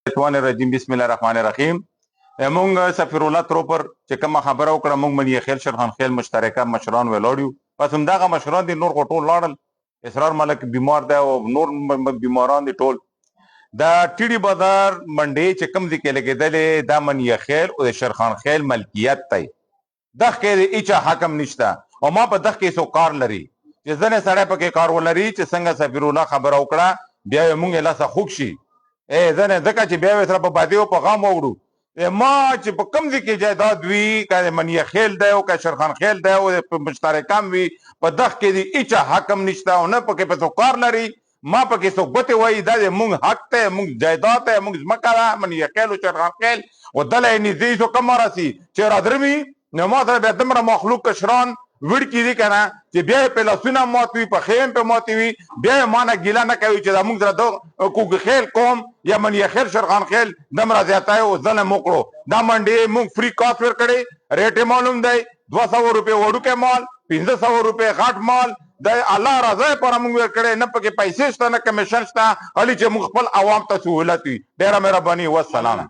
الشیطان الرجیم بسم الله الرحمن الرحیم. مونږ سفیر الله تروپر چې کوم خبره وکړه مونږ منی خیل شرخان خیل مشترکه مشران ولاړیو پس همدغه مشران دي نور ټول لاړل. اسرار ملک بیمار دی او نور بیماران دي ټول. دا ټیډي بازار منډي چې کوم ځای کې لګېدلې دا منی خیل او د شرخان خیل ملکیت دی. دغه کې هیڅ حکم نشته او ما په دغه کې سو کار لري چې ځنې سړی پکې کار ولري چې څنګه سفیر الله خبره وکړه بیا مونږ لاسه خوږ شي ځنې ځکه چې بیا سره په بادي او په غام وړو ما چې په کوم ځای کې جایداد وي که منی خیل دی او که شرخان خیل دی او مشترکان وي په دغه کې د هیڅ حکم نشته او نه پکې په څوک کار لري. ما پکې څوک ګوتې وایي دا د مونږ حق دی مونږ جایداد دی مونږ ځمکه ده منی خیل او شرخان خیل او دله یې نږدې شو کم راسي چې رادرمي نو ما سره بیا دومره مخلوق کشران وړکي دي که نه چې بیا یې په لاسونه مات وي په خیم په ماتې وي بیا یې ما نه ګیله نه کوي چې دا مونږ سره د کوږ خیل قوم یا منی خیل شرخان خیل دومره زیاتی او ظلم وکړو. دا منډې مونږ فری کاست ورکړی ریټ یې معلوم دی 200 روپۍ وړوکی مال 1500 روپۍ غټ مال د الله رضا لپاره مونږ ورکړی نه پکې پیسې شته نه کمیشن شته خالي چې مونږ خپل عوام ته سهولت وي. ډېره مهرباني والسلام.